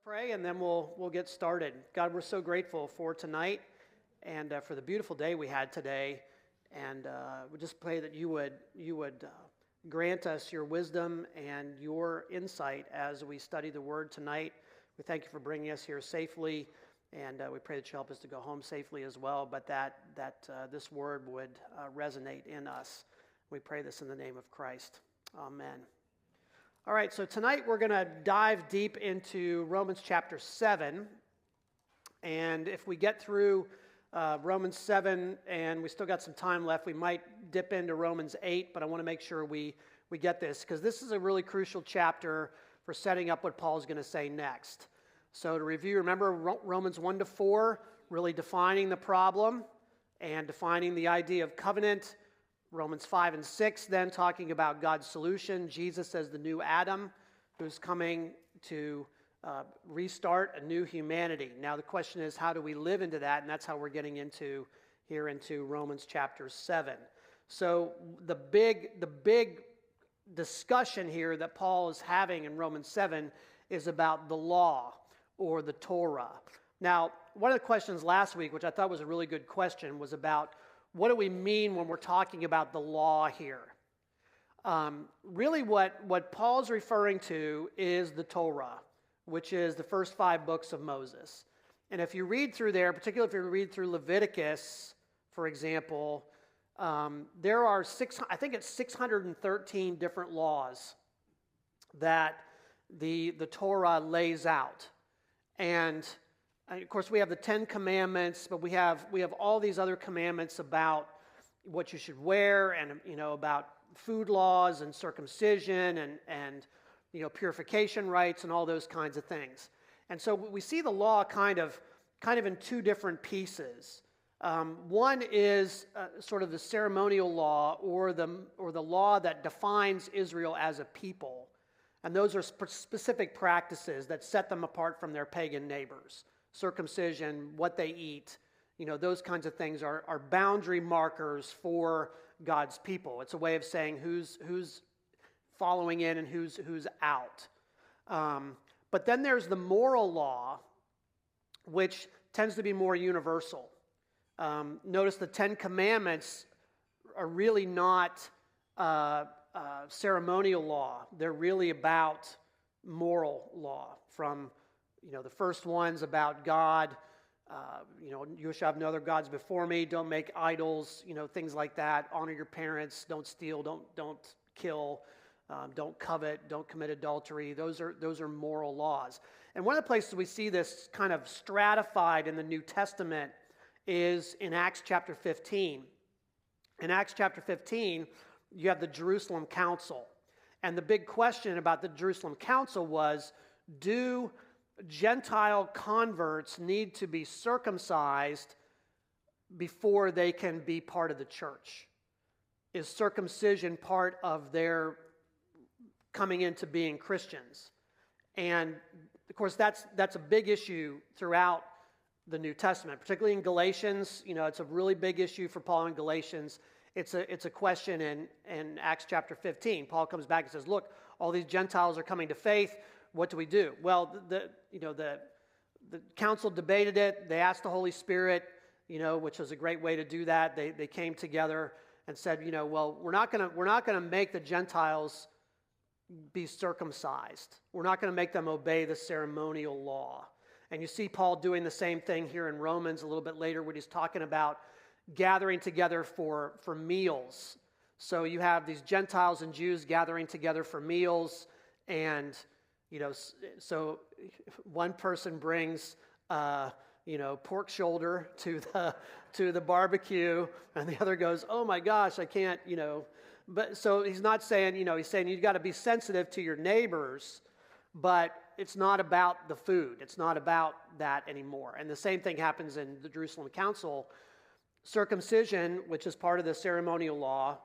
Pray and then we'll get started. God, we're so grateful for tonight and for the beautiful day we had today, and we just pray that you would grant us your wisdom and your insight as we study the Word tonight. We thank you for bringing us here safely, and we pray that you help us to go home safely as well. But that this Word would resonate in us. We pray this in the name of Christ. Amen. All right, so tonight we're going to dive deep into Romans chapter 7, and if we get through Romans 7 and we still got some time left, we might dip into Romans 8, but I want to make sure we get this, because this is a really crucial chapter for setting up what Paul's going to say next. So to review, remember Romans 1 to 4, really defining the problem and defining the idea of covenant. Romans 5 and 6, then talking about God's solution, Jesus as the new Adam who's coming to restart a new humanity. Now the question is, how do we live into that? And that's how we're getting into Romans chapter 7. So the big discussion here that Paul is having in Romans 7 is about the law or the Torah. Now, one of the questions last week, which I thought was a really good question, was about what do we mean when we're talking about the law here? Really what Paul's referring to is the Torah, which is the first 5 books of Moses. And if you read through there, particularly if you read through Leviticus, for example, there are 613 different laws that the Torah lays out. And of course, we have the 10 Commandments, but we have all these other commandments about what you should wear, and about food laws and circumcision and purification rites and all those kinds of things. And so we see the law kind of in 2 different pieces. One is sort of the ceremonial law or the law that defines Israel as a people, and those are specific practices that set them apart from their pagan neighbors. Circumcision, what they eat, those kinds of things are boundary markers for God's people. It's a way of saying who's following in and who's out. But then there's the moral law, which tends to be more universal. Notice the 10 Commandments are really not ceremonial law. They're really about moral law, from the first one's about God, you shall have no other gods before me, don't make idols, things like that, honor your parents, don't steal, don't kill, don't covet, don't commit adultery. Those are moral laws. And one of the places we see this kind of stratified in the New Testament is in Acts chapter 15. In Acts chapter 15, you have the Jerusalem Council. And the big question about the Jerusalem Council was, do Gentile converts need to be circumcised before they can be part of the church? Is circumcision part of their coming into being Christians? And of course, that's a big issue throughout the New Testament, particularly in Galatians. It's a really big issue for Paul in Galatians. It's a question in Acts chapter 15. Paul comes back and says, look, all these Gentiles are coming to faith. What do we do? Well, the council debated it. They asked the Holy Spirit, which was a great way to do that. They came together and said, well, we're not going to make the Gentiles be circumcised. We're not going to make them obey the ceremonial law. And you see Paul doing the same thing here in Romans a little bit later when he's talking about gathering together for meals. So you have these Gentiles and Jews gathering together for meals, and so one person brings, pork shoulder to the barbecue, and the other goes, "Oh my gosh, I can't," But so he's not saying, he's saying you've got to be sensitive to your neighbors, but it's not about the food. It's not about that anymore. And the same thing happens in the Jerusalem Council. Circumcision, which is part of the ceremonial law,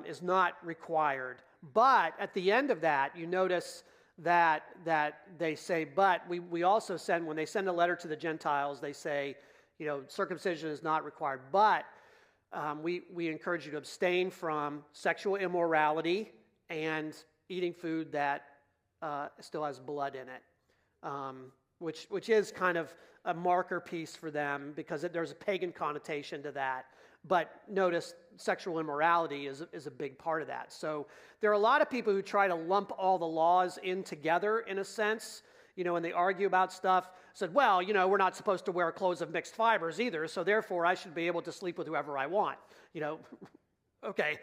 is not required. But at the end of that, you notice that they say, but we also send, when they send a letter to the Gentiles, they say, circumcision is not required, but we encourage you to abstain from sexual immorality and eating food that still has blood in it. which is kind of a marker piece for them because there's a pagan connotation to that. But notice sexual immorality is a big part of that. So there are a lot of people who try to lump all the laws in together in a sense, when they argue about stuff, said, well, we're not supposed to wear clothes of mixed fibers either, so therefore I should be able to sleep with whoever I want. Okay,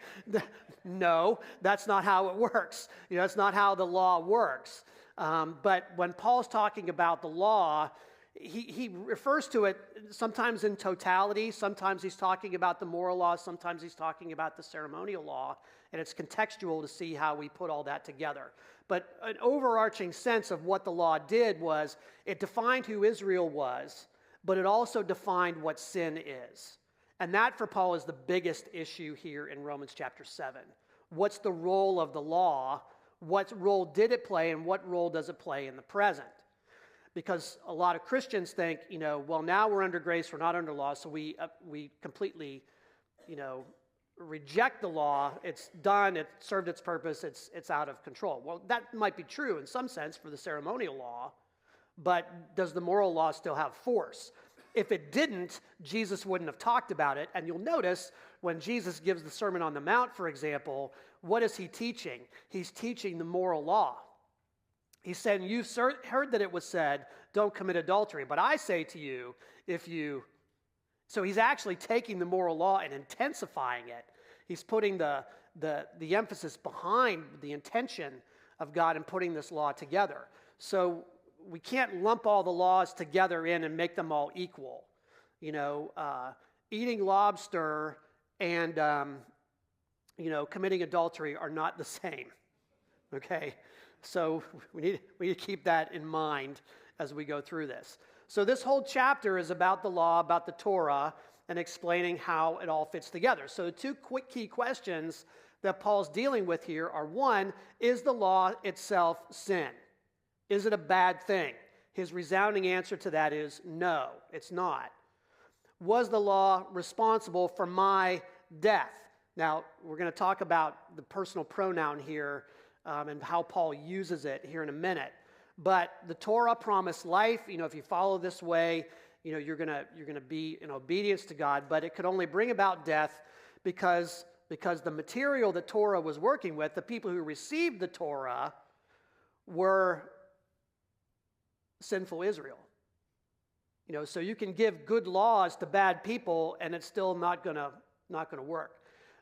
no, that's not how it works. That's not how the law works. But when Paul's talking about the law, he refers to it sometimes in totality. Sometimes he's talking about the moral law. Sometimes he's talking about the ceremonial law. And it's contextual to see how we put all that together. But an overarching sense of what the law did was it defined who Israel was, but it also defined what sin is. And that for Paul is the biggest issue here in Romans chapter 7. What's the role of the law? What role did it play, and what role does it play in the present? Because a lot of Christians think, well, now we're under grace, we're not under law, so we completely, reject the law. It's done, it served its purpose, it's out of control. Well, that might be true in some sense for the ceremonial law, but does the moral law still have force? If it didn't, Jesus wouldn't have talked about it. And you'll notice when Jesus gives the Sermon on the Mount, for example, what is he teaching? He's teaching the moral law. He said, you've heard that it was said, don't commit adultery. But I say to you, So he's actually taking the moral law and intensifying it. He's putting the emphasis behind the intention of God and putting this law together. So we can't lump all the laws together in and make them all equal. Eating lobster and, committing adultery are not the same. Okay? So we need to keep that in mind as we go through this. So this whole chapter is about the law, about the Torah, and explaining how it all fits together. So the two quick key questions that Paul's dealing with here are, one, is the law itself sin? Is it a bad thing? His resounding answer to that is no, it's not. Was the law responsible for my death? Now, we're going to talk about the personal pronoun here and how Paul uses it here in a minute. But the Torah promised life. If you follow this way, you're going to be in obedience to God. But it could only bring about death because the material that Torah was working with, the people who received the Torah, were sinful Israel. So you can give good laws to bad people, and it's still not going to work.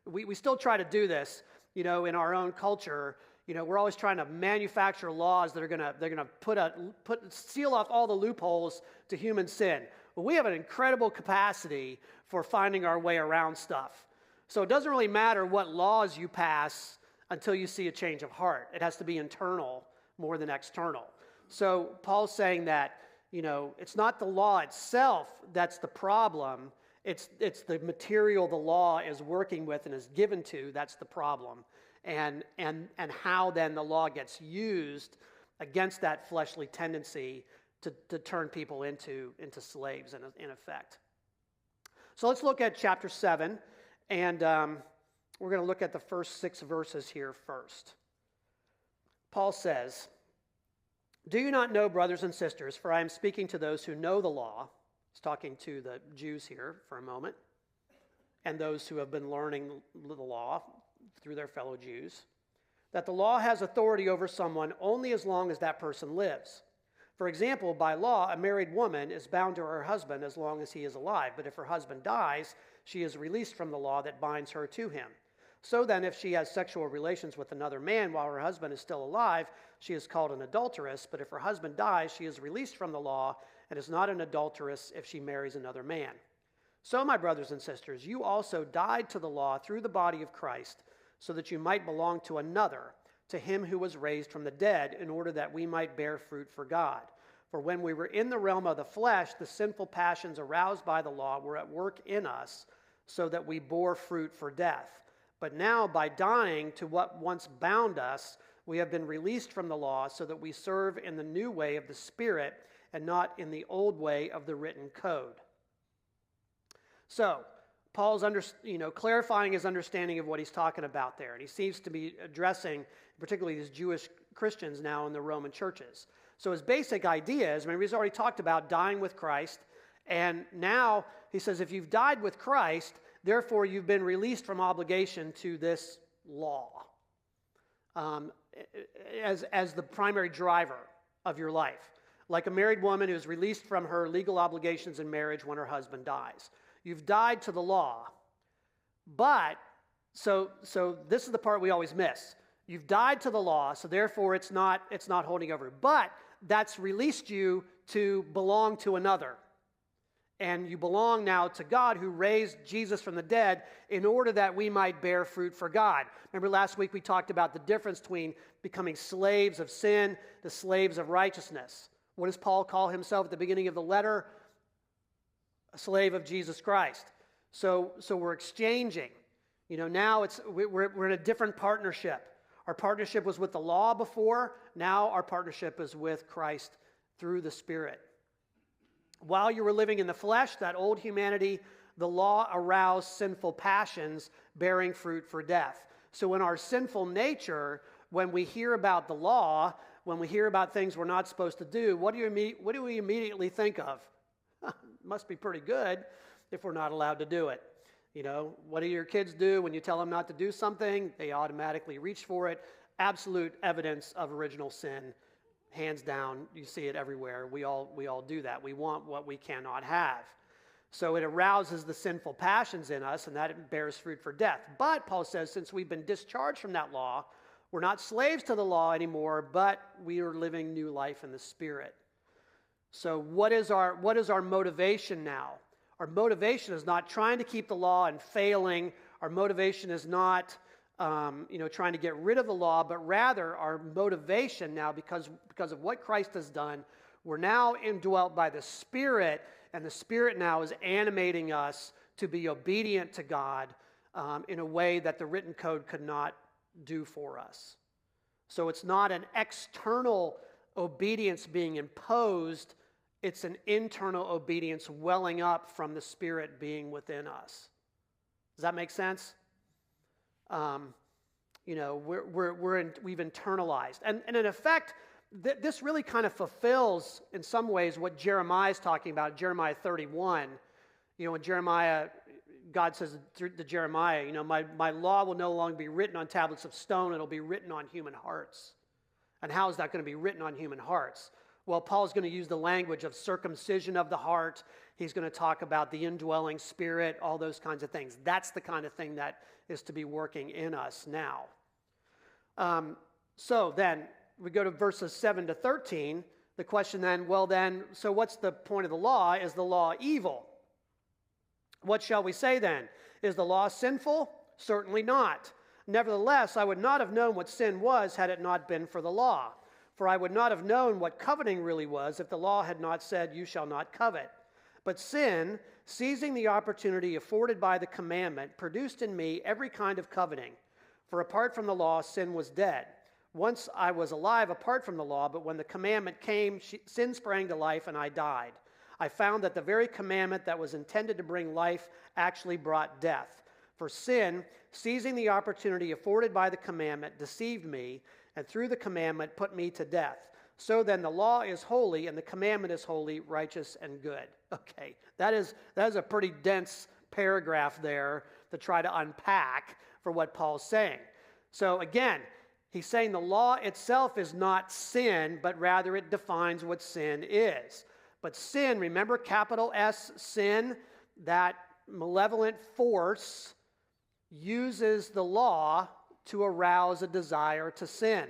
We still try to do this, in our own culture. We're always trying to manufacture laws that are going to seal off all the loopholes to human sin. Well, we have an incredible capacity for finding our way around stuff. So it doesn't really matter what laws you pass until you see a change of heart. It has to be internal more than external. So Paul's saying that, it's not the law itself that's the problem. It's the material the law is working with and is given to that's the problem. And how then the law gets used against that fleshly tendency to turn people into slaves in effect. So let's look at chapter 7, and we're going to look at the first 6 verses here first. Paul says, "Do you not know, brothers and sisters, for I am speaking to those who know the law," he's talking to the Jews here for a moment, and those who have been learning the law through their fellow Jews, "that the law has authority over someone only as long as that person lives. For example, by law, a married woman is bound to her husband as long as he is alive, but if her husband dies, she is released from the law that binds her to him. So then, if she has sexual relations with another man while her husband is still alive, she is called an adulteress, but if her husband dies, she is released from the law and is not an adulteress if she marries another man. So, my brothers and sisters, you also died to the law through the body of Christ, so that you might belong to another, to him who was raised from the dead, in order that we might bear fruit for God. For when we were in the realm of the flesh, the sinful passions aroused by the law were at work in us, so that we bore fruit for death. But now, by dying to what once bound us, we have been released from the law, so that we serve in the new way of the Spirit and not in the old way of the written code." So, Paul's clarifying his understanding of what he's talking about there. And he seems to be addressing particularly these Jewish Christians now in the Roman churches. So his basic idea is, he's already talked about dying with Christ, and now he says if you've died with Christ, therefore you've been released from obligation to this law as the primary driver of your life. Like a married woman who's released from her legal obligations in marriage when her husband dies. You've died to the law. But, so this is the part we always miss. You've died to the law, so therefore it's not holding over. But that's released you to belong to another. And you belong now to God who raised Jesus from the dead in order that we might bear fruit for God. Remember last week we talked about the difference between becoming slaves of sin to slaves of righteousness. What does Paul call himself at the beginning of the letter? A slave of Jesus Christ. So we're exchanging. Now we're in a different partnership. Our partnership was with the law before. Now our partnership is with Christ through the Spirit. While you were living in the flesh, that old humanity, the law aroused sinful passions bearing fruit for death. So in our sinful nature, when we hear about the law, when we hear about things we're not supposed to do, what do we immediately think of? Must be pretty good if we're not allowed to do it. What do your kids do when you tell them not to do something? They automatically reach for it. Absolute evidence of original sin. Hands down, you see it everywhere. We all do that. We want what we cannot have. So it arouses the sinful passions in us, and that bears fruit for death. But Paul says, since we've been discharged from that law, we're not slaves to the law anymore, but we are living new life in the Spirit. So what is our motivation now? Our motivation is not trying to keep the law and failing. Our motivation is not trying to get rid of the law, but rather our motivation now, because of what Christ has done, we're now indwelt by the Spirit, and the Spirit now is animating us to be obedient to God in a way that the written code could not do for us. So it's not an external obedience being imposed, it's an internal obedience welling up from the Spirit being within us. Does that make sense? We've internalized. And in effect, this really kind of fulfills, in some ways, what Jeremiah is talking about, Jeremiah 31. When God says to Jeremiah, my law will no longer be written on tablets of stone, it'll be written on human hearts. And how is that going to be written on human hearts? Well, Paul's going to use the language of circumcision of the heart. He's going to talk about the indwelling Spirit, all those kinds of things. That's the kind of thing that is to be working in us now. So then, we go to verses 7 to 13. The question then, so what's the point of the law? Is the law evil? What shall we say then? Is the law sinful? Certainly not. Nevertheless, I would not have known what sin was had it not been for the law. For I would not have known what coveting really was if the law had not said, you shall not covet. But sin, seizing the opportunity afforded by the commandment, produced in me every kind of coveting. For apart from the law, sin was dead. Once I was alive apart from the law, but when the commandment came, sin sprang to life and I died. I found that the very commandment that was intended to bring life actually brought death. For sin, seizing the opportunity afforded by the commandment, deceived me, and through the commandment put me to death. So then the law is holy, and the commandment is holy, righteous, and good. Okay, that is a pretty dense paragraph there to try to unpack for what Paul's saying. So again, he's saying the law itself is not sin, but rather it defines what sin is. But sin, remember capital S, sin, that malevolent force uses the law to arouse a desire to sin.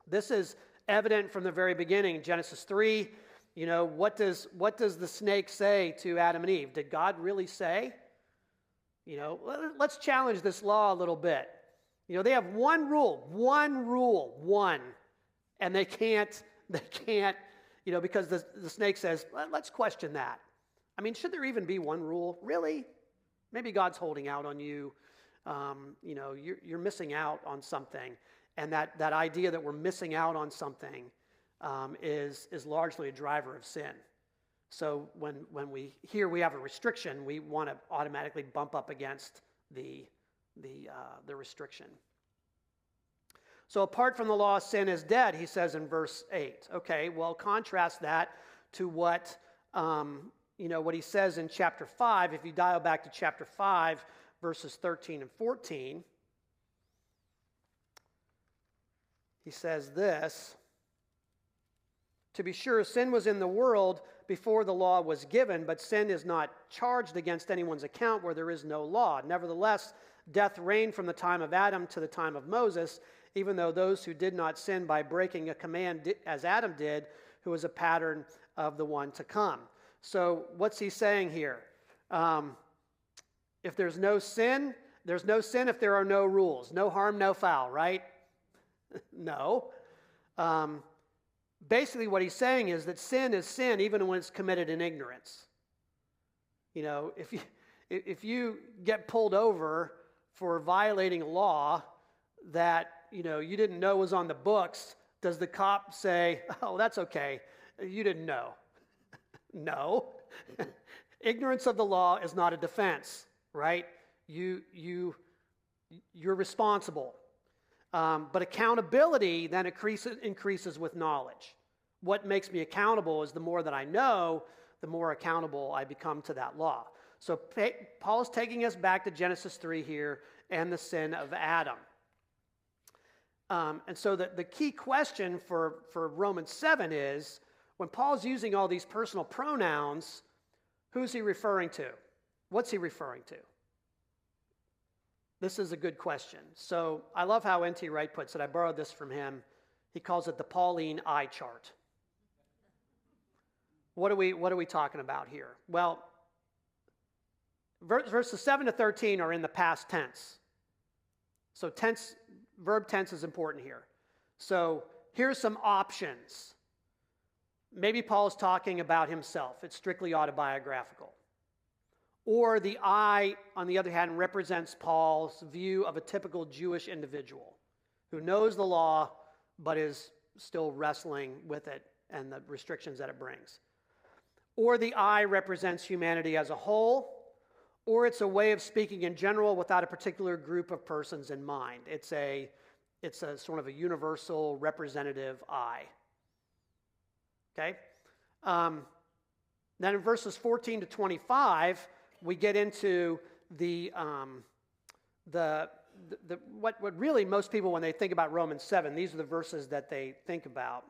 This is evident from the very beginning. Genesis 3, what does the snake say to Adam and Eve? Did God really say? Let's challenge this law a little bit. They have one rule, and they can't, because the snake says, let's question that. Should there even be one rule? Really? Maybe God's holding out on you. You're missing out on something. And that idea that we're missing out on something is largely a driver of sin. So when we hear we have a restriction, we want to automatically bump up against the restriction. So apart from the law, sin is dead, he says in verse 8. Okay, well, contrast that to what, what he says in chapter 5. If you dial back to chapter 5, verses 13 and 14, he says this: "To be sure, sin was in the world before the law was given, but sin is not charged against anyone's account where there is no law. Nevertheless, death reigned from the time of Adam to the time of Moses, even though those who did not sin by breaking a command as Adam did, who was a pattern of the one to come." So what's he saying here? If there's no sin if there are no rules. No harm, no foul, right? No. Basically what he's saying is that sin is sin even when it's committed in ignorance. If you get pulled over for violating a law that you didn't know was on the books, does the cop say, "Oh, that's okay, you didn't know"? No. Ignorance of the law is not a defense, right? You're responsible. But accountability then increases with knowledge. What makes me accountable is the more that I know, the more accountable I become to that law. So Paul's taking us back to Genesis 3 here and the sin of Adam. And so the key question for Romans 7 is, when Paul's using all these personal pronouns, who's he referring to? What's he referring to? This is a good question. So I love how N.T. Wright puts it. I borrowed this from him. He calls it the Pauline eye chart. What are we talking about here? Well, verses 7 to 13 are in the past tense. So verb tense is important here. So here's some options. Maybe Paul's talking about himself. It's strictly autobiographical. Or the I, on the other hand, represents Paul's view of a typical Jewish individual who knows the law but is still wrestling with it and the restrictions that it brings. Or the I represents humanity as a whole, or it's a way of speaking in general without a particular group of persons in mind. It's a sort of a universal representative I. Okay? Then in verses 14 to 25, we get into what really most people, when they think about Romans 7, these are the verses that they think about.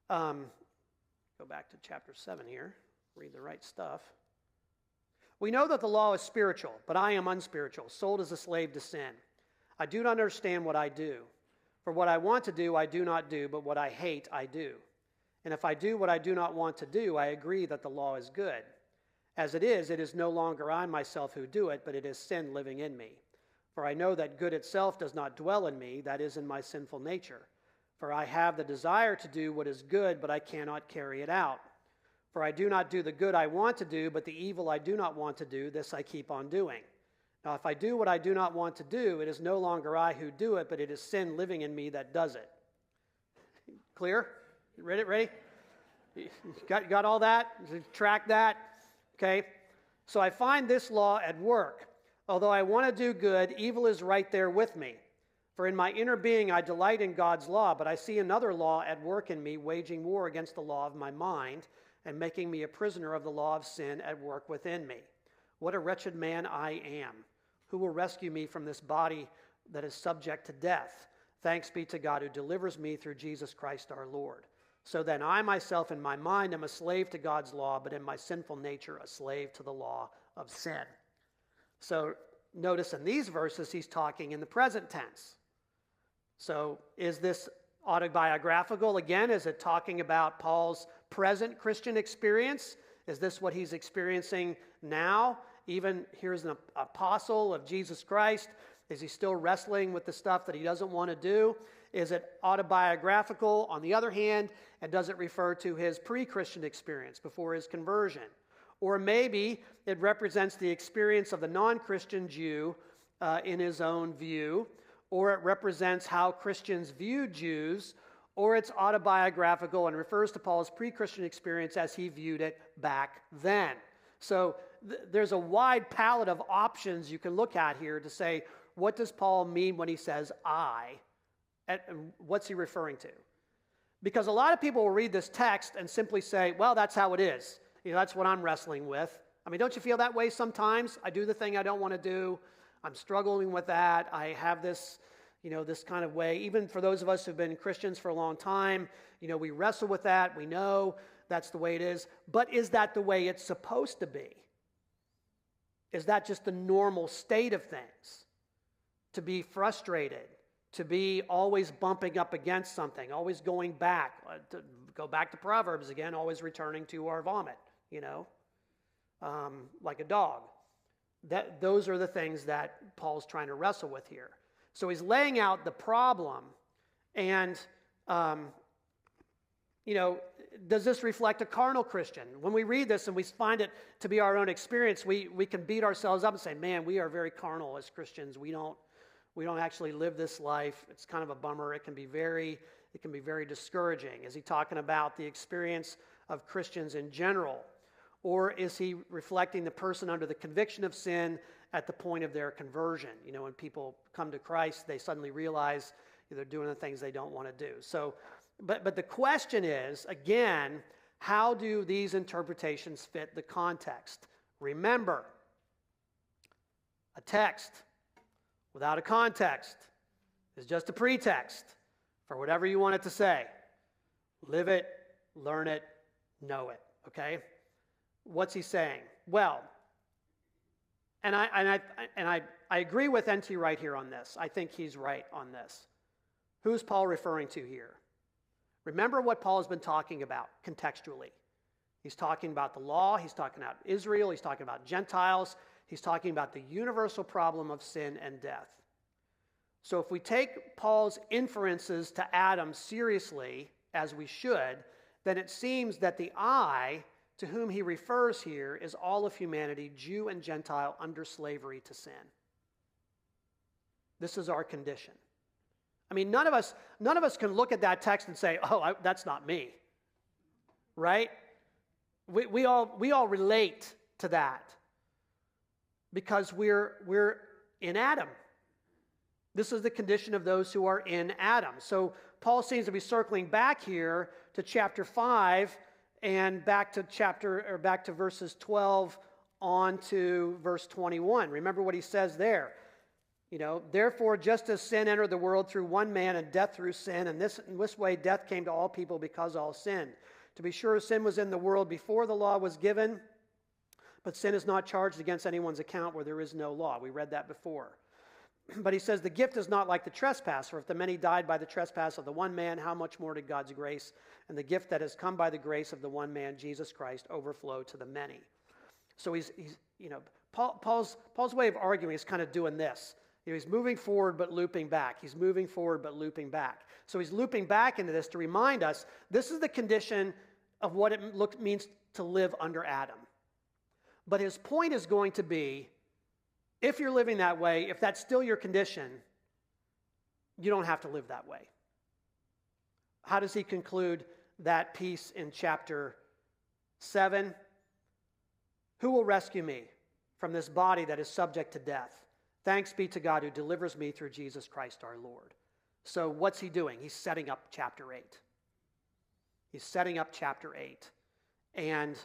Go back to chapter 7 here, read the right stuff. "We know that the law is spiritual, but I am unspiritual, sold as a slave to sin. I do not understand what I do. For what I want to do, I do not do, but what I hate, I do. And if I do what I do not want to do, I agree that the law is good. As it is no longer I myself who do it, but it is sin living in me. For I know that good itself does not dwell in me, that is, in my sinful nature. For I have the desire to do what is good, but I cannot carry it out. For I do not do the good I want to do, but the evil I do not want to do, this I keep on doing. Now if I do what I do not want to do, it is no longer I who do it, but it is sin living in me that does it." Clear? Ready? Got all that? Track that? Okay. "So I find this law at work. Although I want to do good, evil is right there with me. For in my inner being I delight in God's law, but I see another law at work in me, waging war against the law of my mind and making me a prisoner of the law of sin at work within me. What a wretched man I am. Who will rescue me from this body that is subject to death? Thanks be to God who delivers me through Jesus Christ our Lord. So then I myself in my mind am a slave to God's law, but in my sinful nature a slave to the law of sin." So notice in these verses he's talking in the present tense. So is this autobiographical? Again, is it talking about Paul's present Christian experience? Is this what he's experiencing now? Even here's an apostle of Jesus Christ. Is he still wrestling with the stuff that he doesn't want to do? Is it autobiographical on the other hand, and does it refer to his pre-Christian experience before his conversion? Or maybe it represents the experience of the non-Christian Jew in his own view, or it represents how Christians view Jews, or it's autobiographical and refers to Paul's pre-Christian experience as he viewed it back then. So there's a wide palette of options you can look at here to say, What does Paul mean when he says I? And what's he referring to? Because a lot of people will read this text and simply say, well, that's how it is. That's what I'm wrestling with. I mean, don't you feel that way sometimes? I do the thing I don't want to do. I'm struggling with that. I have this, this kind of way. Even for those of us who've been Christians for a long time, we wrestle with that. We know that's the way it is. But is that the way it's supposed to be? Is that just the normal state of things? To be frustrated, to be always bumping up against something, always going back, to go back to Proverbs again, always returning to our vomit, like a dog. Those are the things that Paul's trying to wrestle with here. So he's laying out the problem, and, does this reflect a carnal Christian? When we read this and we find it to be our own experience, we can beat ourselves up and say, man, we are very carnal as Christians. We don't actually live this life. It's kind of a bummer. It can be very discouraging. Is he talking about the experience of Christians in general? Or is he reflecting the person under the conviction of sin at the point of their conversion? When people come to Christ, they suddenly realize they're doing the things they don't want to do. So, but the question is, again, how do these interpretations fit the context? Remember, a text without a context is just a pretext for whatever you want it to say. Live it, learn it, know it, okay? What's he saying? Well, and I agree with N.T. Wright here on this. I think he's right on this. Who's Paul referring to here? Remember what Paul has been talking about contextually. He's talking about the law. He's talking about Israel. He's talking about Gentiles. He's talking about the universal problem of sin and death. So if we take Paul's inferences to Adam seriously, as we should, then it seems that the I to whom he refers here is all of humanity, Jew and Gentile, under slavery to sin. This is our condition. I mean, none of us can look at that text and say, oh, that's not me, right? We all relate to that because we're in Adam. This is the condition of those who are in Adam. So Paul seems to be circling back here to chapter 5 and back to verses 12 on to verse 21. Remember what he says there. Therefore, just as sin entered the world through one man and death through sin, and in this way death came to all people because all sinned. To be sure, sin was in the world before the law was given, but sin is not charged against anyone's account where there is no law. We read that before. But he says the gift is not like the trespass, for if the many died by the trespass of the one man, how much more did God's grace and the gift that has come by the grace of the one man, Jesus Christ, overflow to the many? So Paul's way of arguing is kind of doing this. He's moving forward but looping back. He's moving forward but looping back. So he's looping back into this to remind us this is the condition of what it means to live under Adam. But his point is going to be, if you're living that way, if that's still your condition, you don't have to live that way. How does he conclude that piece in chapter 7? Who will rescue me from this body that is subject to death? Thanks be to God who delivers me through Jesus Christ our Lord. So what's he doing? He's setting up chapter 8. He's setting up chapter 8. And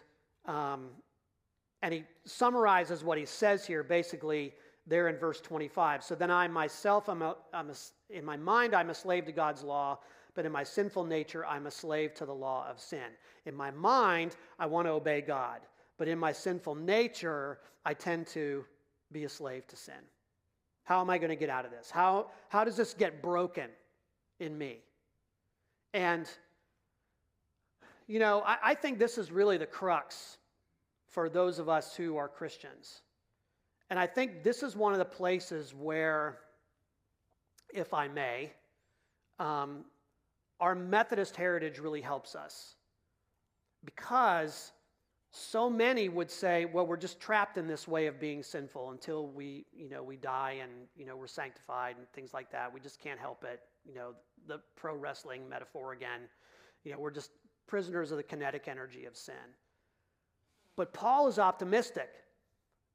he summarizes what he says here basically there in verse 25. So then I myself, in my mind, I'm a slave to God's law, but in my sinful nature, I'm a slave to the law of sin. In my mind, I want to obey God, but in my sinful nature, I tend to be a slave to sin. How am I going to get out of this? How does this get broken in me? And, I think this is really the crux for those of us who are Christians. And I think this is one of the places where, if I may, our Methodist heritage really helps us. Because so many would say, well, we're just trapped in this way of being sinful until we die and, we're sanctified and things like that. We just can't help it. The pro wrestling metaphor again. We're just prisoners of the kinetic energy of sin. But Paul is optimistic.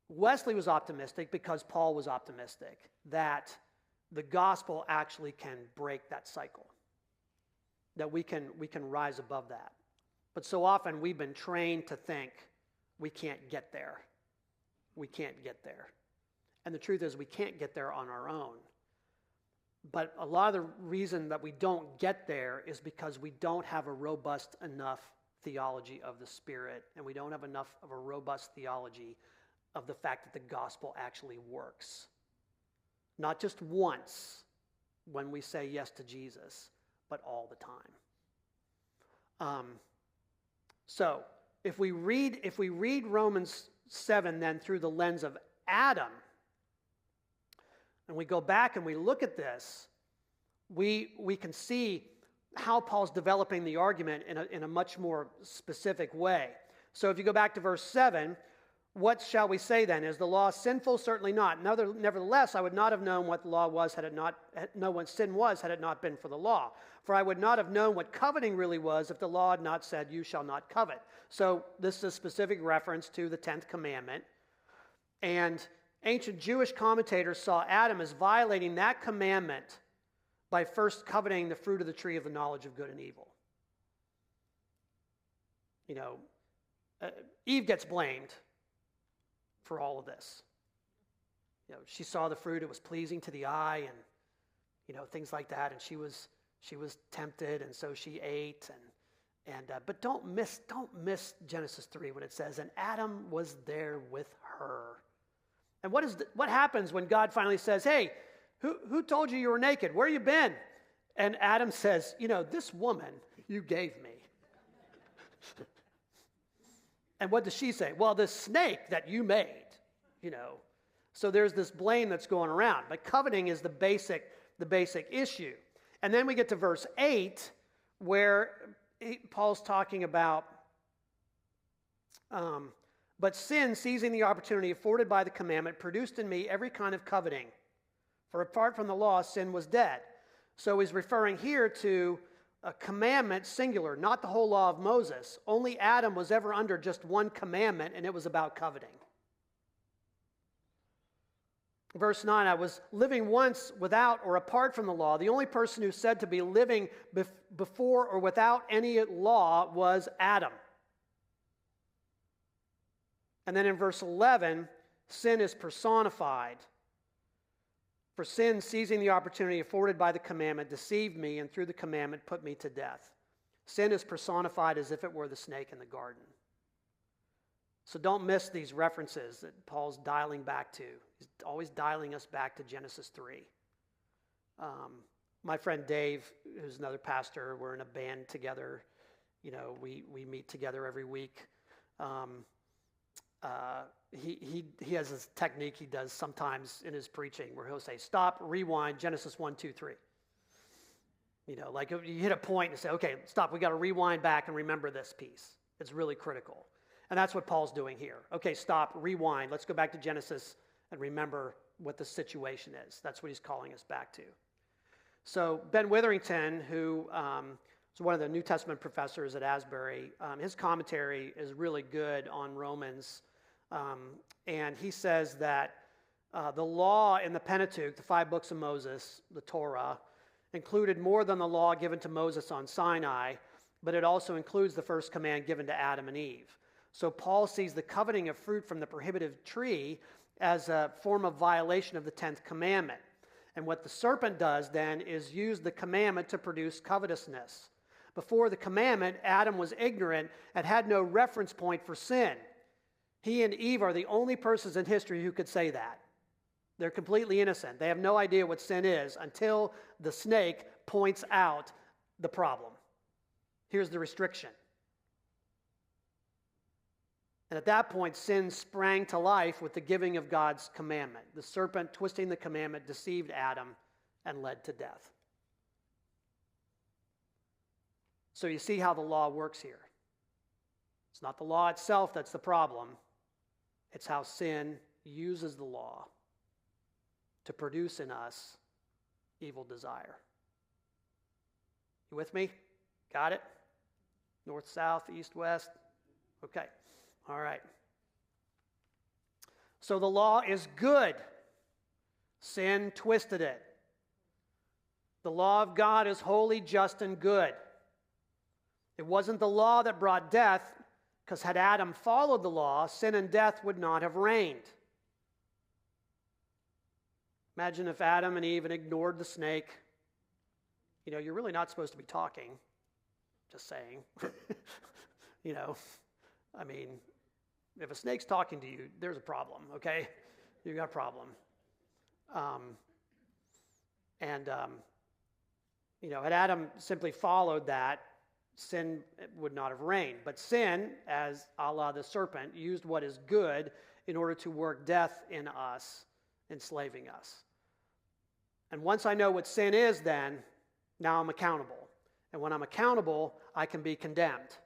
Wesley was optimistic because Paul was optimistic that the gospel actually can break that cycle, that we can rise above that. But so often we've been trained to think we can't get there. We can't get there. And the truth is we can't get there on our own. But a lot of the reason that we don't get there is because we don't have a robust enough theology of the Spirit, and we don't have enough of a robust theology of the fact that the gospel actually works. Not just once when we say yes to Jesus, but all the time. So if we read Romans 7 then through the lens of Adam, and we go back and we look at this, we can see how Paul's developing the argument in a much more specific way. So if you go back to verse 7, what shall we say then? Is the law sinful? Certainly not. Nevertheless, I would not have known what the law was had it not known what sin was had it not been for the law. For I would not have known what coveting really was if the law had not said, you shall not covet. So this is a specific reference to the 10th commandment. And ancient Jewish commentators saw Adam as violating that commandment by first coveting the fruit of the tree of the knowledge of good and evil. You know, Eve gets blamed for all of this. You know, she saw the fruit, it was pleasing to the eye, and you know, things like that, and she was tempted, and so she ate, but don't miss Genesis 3 when it says, and Adam was there with her. And what happens when God finally says, hey, who told you were naked? Where you been? And Adam says, you know, this woman you gave me. And what does she say? Well, the snake that you made, you know. So there's this blame that's going around. But coveting is the basic issue. And then we get to verse 8, where Paul's talking about, but sin, seizing the opportunity afforded by the commandment, produced in me every kind of coveting. For apart from the law, sin was dead. So he's referring here to a commandment, singular, not the whole law of Moses. Only Adam was ever under just one commandment, and it was about coveting. Verse 9, I was living once without or apart from the law. The only person who said to be living before or without any law was Adam. And then in verse 11, sin is personified. For sin, seizing the opportunity afforded by the commandment, deceived me, and through the commandment put me to death. Sin is personified as if it were the snake in the garden. So don't miss these references that Paul's dialing back to. He's always dialing us back to Genesis 3. My friend Dave, who's another pastor, we're in a band together. You know, we meet together every week. He has this technique he does sometimes in his preaching where he'll say, stop, rewind, Genesis 1, 2, 3. You know, like you hit a point and say, okay, stop, we got to rewind back and remember this piece. It's really critical. And that's what Paul's doing here. Okay, stop, rewind, let's go back to Genesis and remember what the situation is. That's what he's calling us back to. So Ben Witherington, who is one of the New Testament professors at Asbury, his commentary is really good on Romans. And he says that the law in the Pentateuch, the 5 books of Moses, the Torah, included more than the law given to Moses on Sinai, but it also includes the first command given to Adam and Eve. So Paul sees the coveting of fruit from the prohibited tree as a form of violation of the 10th commandment. And what the serpent does then is use the commandment to produce covetousness. Before the commandment, Adam was ignorant and had no reference point for sin. He and Eve are the only persons in history who could say that. They're completely innocent. They have no idea what sin is until the snake points out the problem. Here's the restriction. And at that point, sin sprang to life with the giving of God's commandment. The serpent, twisting the commandment, deceived Adam and led to death. So you see how the law works here. It's not the law itself that's the problem. It's how sin uses the law to produce in us evil desire. You with me? Got it? North, south, east, west? Okay. All right. So the law is good. Sin twisted it. The law of God is holy, just, and good. It wasn't the law that brought death, because had Adam followed the law, sin and death would not have reigned. Imagine if Adam and Eve had ignored the snake. You know, you're really not supposed to be talking. Just saying. You know, I mean, if a snake's talking to you, there's a problem, okay? You got a problem. You know, had Adam simply followed that, sin would not have reigned. But sin, as a la the serpent, used what is good in order to work death in us, enslaving us. And once I know what sin is, then, now I'm accountable. And when I'm accountable, I can be condemned.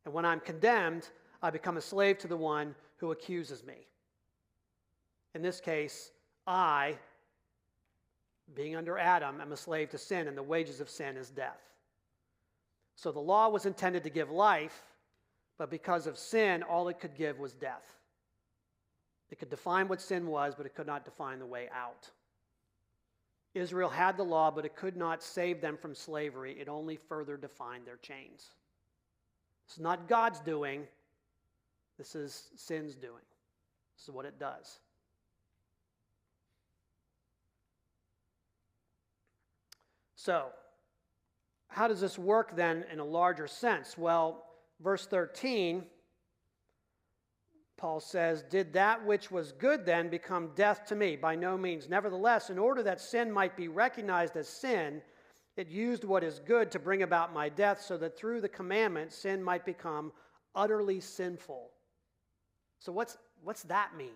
And when I'm condemned, I become a slave to the one who accuses me. In this case, I, being under Adam, am a slave to sin, and the wages of sin is death. So the law was intended to give life, but because of sin, all it could give was death. It could define what sin was, but it could not define the way out. Israel had the law, but it could not save them from slavery. It only further defined their chains. It's not God's doing. This is sin's doing. This is what it does. So, how does this work then in a larger sense? Well, verse 13, Paul says, "Did that which was good then become death to me? By no means. Nevertheless, in order that sin might be recognized as sin, it used what is good to bring about my death, so that through the commandment sin might become utterly sinful." So what's that mean?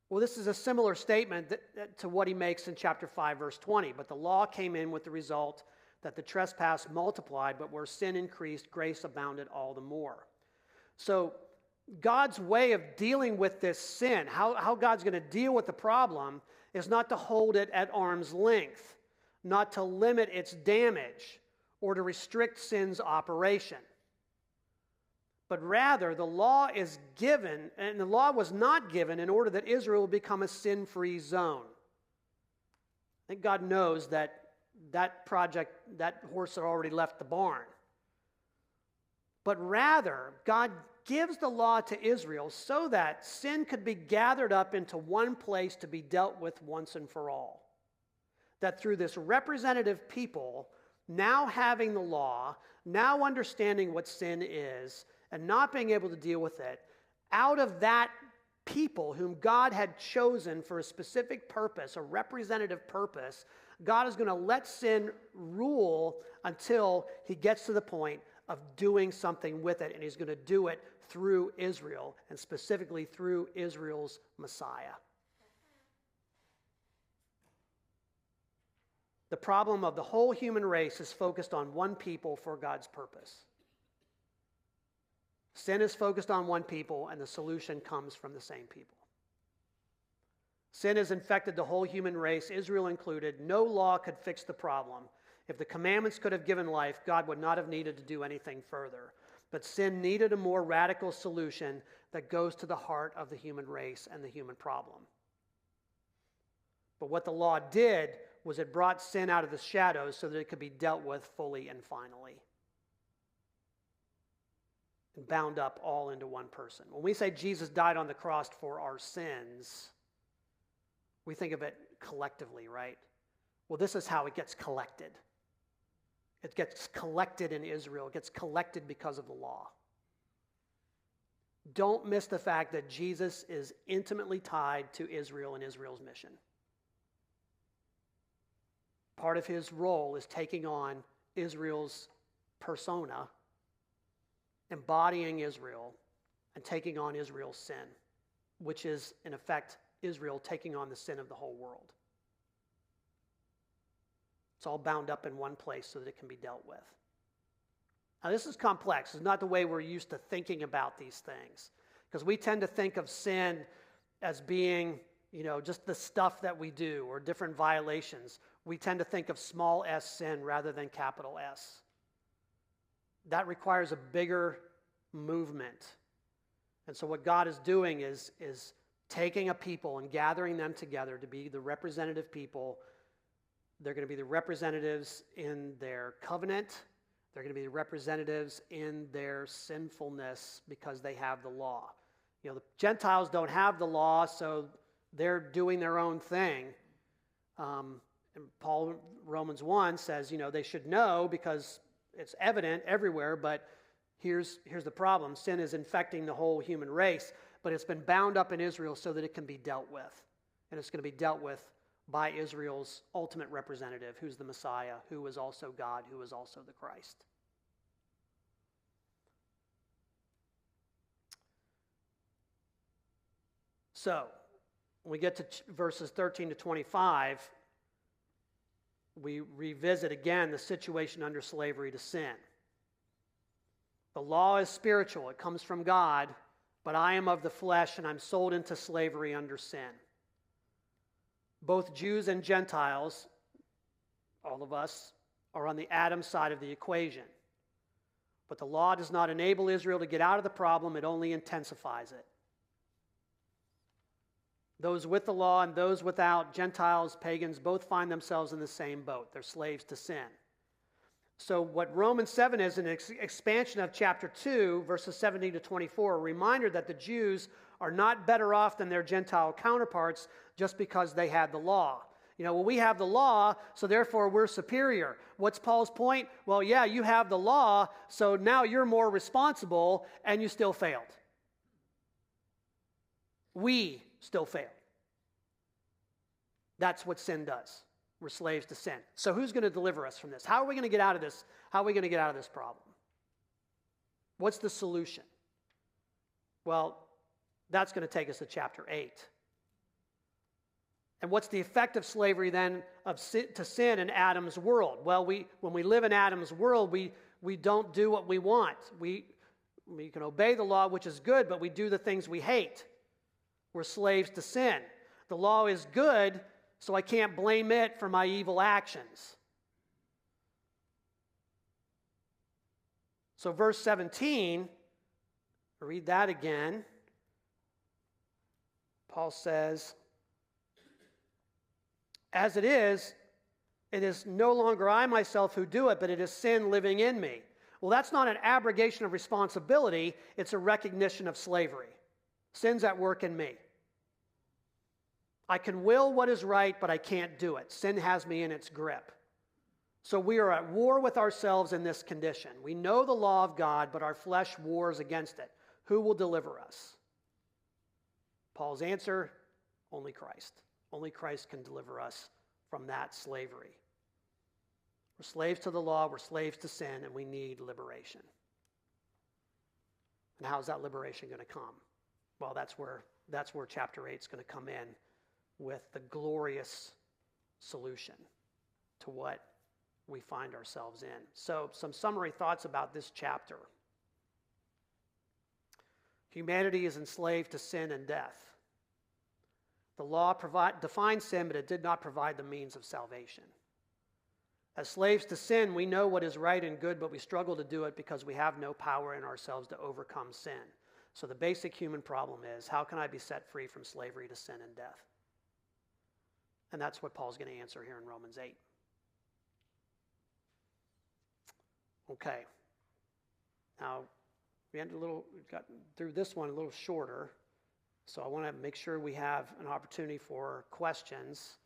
Well, this is a similar statement to what he makes in chapter 5, verse 20. But the law came in with the result that the trespass multiplied, but where sin increased, grace abounded all the more. So God's way of dealing with this sin, how God's going to deal with the problem, is not to hold it at arm's length, not to limit its damage, or to restrict sin's operation. But rather, the law is given, and the law was not given in order that Israel would become a sin-free zone. I think God knows that horse had already left the barn. But rather, God gives the law to Israel so that sin could be gathered up into one place to be dealt with once and for all. That through this representative people, now having the law, now understanding what sin is, and not being able to deal with it, out of that people whom God had chosen for a specific purpose, a representative purpose, God is going to let sin rule until he gets to the point of doing something with it, and he's going to do it through Israel, and specifically through Israel's Messiah. The problem of the whole human race is focused on one people for God's purpose. Sin is focused on one people, and the solution comes from the same people. Sin has infected the whole human race, Israel included. No law could fix the problem. If the commandments could have given life, God would not have needed to do anything further. But sin needed a more radical solution that goes to the heart of the human race and the human problem. But what the law did was it brought sin out of the shadows so that it could be dealt with fully and finally. And bound up all into one person. When we say Jesus died on the cross for our sins, we think of it collectively, right? Well, this is how it gets collected. It gets collected in Israel. It gets collected because of the law. Don't miss the fact that Jesus is intimately tied to Israel and Israel's mission. Part of his role is taking on Israel's persona, embodying Israel, and taking on Israel's sin, which is, in effect, Israel taking on the sin of the whole world. It's all bound up in one place so that it can be dealt with. Now, this is complex. It's not the way we're used to thinking about these things, because we tend to think of sin as being, just the stuff that we do or different violations. We tend to think of small s sin rather than capital S. That requires a bigger movement. And so what God is doing is taking a people and gathering them together to be the representative people. They're going to be the representatives in their covenant. They're going to be the representatives in their sinfulness because they have the law. You know, the Gentiles don't have the law, so they're doing their own thing. And Paul, Romans 1 says, you know, they should know because it's evident everywhere, but here's the problem. Sin is infecting the whole human race, but it's been bound up in Israel so that it can be dealt with. And it's going to be dealt with by Israel's ultimate representative, who's the Messiah, who is also God, who is also the Christ. So, when we get to verses 13 to 25, we revisit again the situation under slavery to sin. The law is spiritual, it comes from God, but I am of the flesh and I'm sold into slavery under sin. Both Jews and Gentiles, all of us, are on the Adam side of the equation. But the law does not enable Israel to get out of the problem, it only intensifies it. Those with the law and those without, Gentiles, pagans, both find themselves in the same boat. They're slaves to sin. So what Romans 7 is an expansion of chapter 2, verses 17 to 24, a reminder that the Jews are not better off than their Gentile counterparts just because they had the law. You know, well, we have the law, so therefore we're superior. What's Paul's point? Well, yeah, you have the law, so now you're more responsible, and you still failed. We still failed. That's what sin does. We're slaves to sin. So who's going to deliver us from this? How are we going to get out of this? How are we going to get out of this problem? What's the solution? Well, that's going to take us to chapter 8. And what's the effect of slavery then to sin in Adam's world? Well, when we live in Adam's world, we don't do what we want. We can obey the law, which is good, but we do the things we hate. We're slaves to sin. The law is good, so I can't blame it for my evil actions. So verse 17, read that again. Paul says, as it is no longer I myself who do it, but it is sin living in me. Well, that's not an abrogation of responsibility, it's a recognition of slavery. Sin's at work in me. I can will what is right, but I can't do it. Sin has me in its grip. So we are at war with ourselves in this condition. We know the law of God, but our flesh wars against it. Who will deliver us? Paul's answer, only Christ. Only Christ can deliver us from that slavery. We're slaves to the law, we're slaves to sin, and we need liberation. And how's that liberation going to come? Well, that's where chapter 8 is going to come in with the glorious solution to what we find ourselves in. So, some summary thoughts about this chapter. Humanity is enslaved to sin and death. The law defined sin, but it did not provide the means of salvation. As slaves to sin, we know what is right and good, but we struggle to do it because we have no power in ourselves to overcome sin. So the basic human problem is, how can I be set free from slavery to sin and death? And that's what Paul's going to answer here in Romans 8. Okay. Now, we got through this one a little shorter, so I want to make sure we have an opportunity for questions.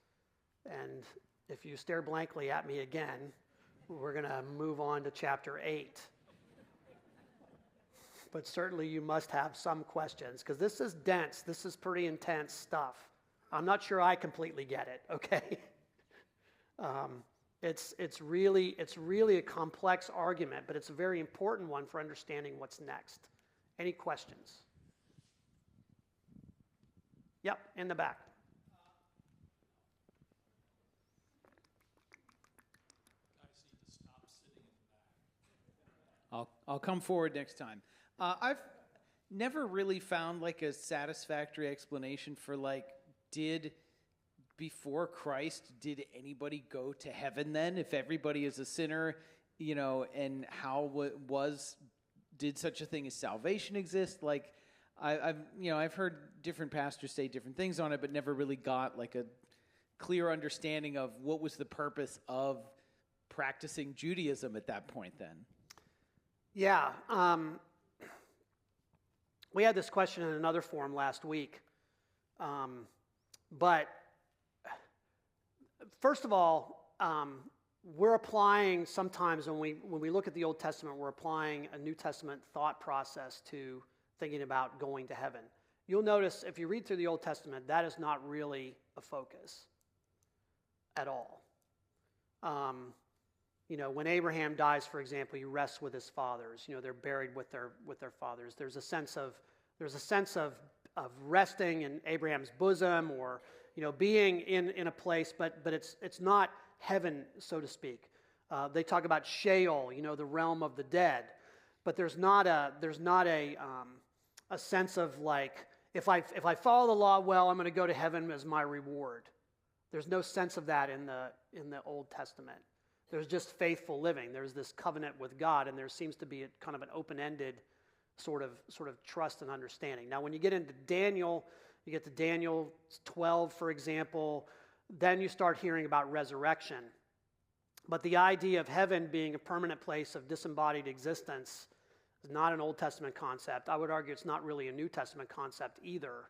And if you stare blankly at me again, we're going to move on to chapter 8. But certainly you must have some questions, because this is dense. This is pretty intense stuff. I'm not sure I completely get it, okay? It's really a complex argument, but it's a very important one for understanding what's next. Any questions? Yep, in the back. I'll come forward next time. I've never really found like a satisfactory explanation for before Christ, did anybody go to heaven then? If everybody is a sinner, and how did such a thing as salvation exist? I've heard different pastors say different things on it, but never really got like a clear understanding of what was the purpose of practicing Judaism at that point then. Yeah. We had this question in another forum last week. But first of all, we're applying sometimes when we look at the Old Testament, we're applying a New Testament thought process to thinking about going to heaven. You'll notice if you read through the Old Testament, that is not really a focus at all. When Abraham dies, for example, he rests with his fathers. They're buried with their fathers. There's a sense of resting in Abraham's bosom, or being in a place, but it's not heaven, so to speak. They talk about Sheol, the realm of the dead, but there's not a sense of like, if I follow the law well, I'm going to go to heaven as my reward. There's no sense of that in the Old Testament. There's just faithful living. There's this covenant with God, and there seems to be a kind of an open-ended sort of trust and understanding. Now, when you get into Daniel, you get to Daniel 12, for example, then you start hearing about resurrection. But the idea of heaven being a permanent place of disembodied existence is not an Old Testament concept. I would argue it's not really a New Testament concept either.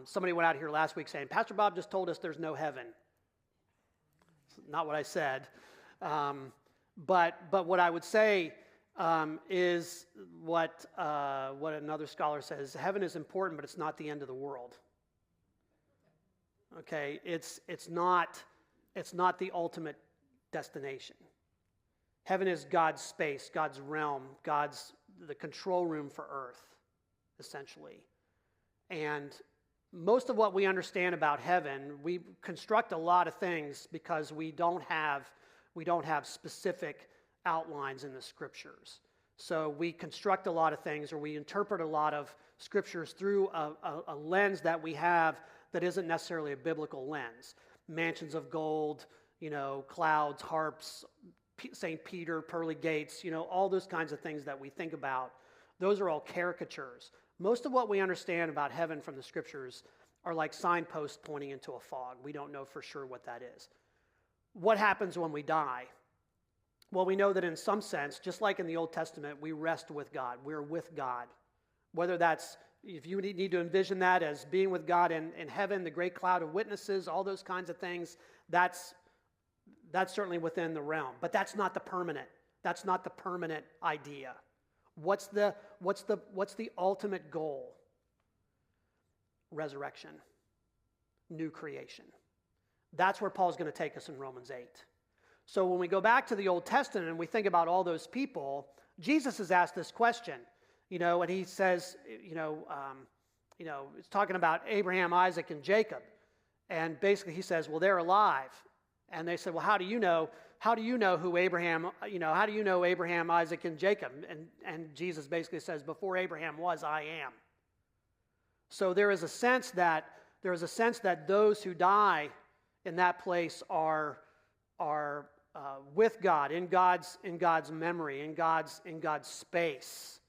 Somebody went out here last week saying, Pastor Bob just told us there's no heaven. It's not what I said. But what I would say is what another scholar says: heaven is important, but it's not the end of the world. Okay, it's not the ultimate destination. Heaven is God's space, God's realm, the control room for earth, essentially. And most of what we understand about heaven, we construct a lot of things because we don't have specific outlines in the scriptures. So we construct a lot of things, or we interpret a lot of scriptures through a lens that we have that isn't necessarily a biblical lens. Mansions of gold, clouds, harps, St. Peter, pearly gates, all those kinds of things that we think about. Those are all caricatures. Most of what we understand about heaven from the scriptures are like signposts pointing into a fog. We don't know for sure what that is. What happens when we die? Well, we know that in some sense, just like in the Old Testament, we rest with God. We're with God. Whether that's, if you need to envision that as being with God in heaven, the great cloud of witnesses, all those kinds of things, that's certainly within the realm. But that's not the permanent. That's not the permanent idea. What's the ultimate goal? Resurrection. New creation. That's where Paul's going to take us in Romans 8. So when we go back to the Old Testament and we think about all those people, Jesus has asked this question, and he says, it's talking about Abraham, Isaac, and Jacob. And basically he says, well, they're alive. And they said, well, how do you know who Abraham, how do you know Abraham, Isaac, and Jacob? And Jesus basically says, before Abraham was, I am. So there is a sense that those who die in that place are with God, in God's memory, in God's space,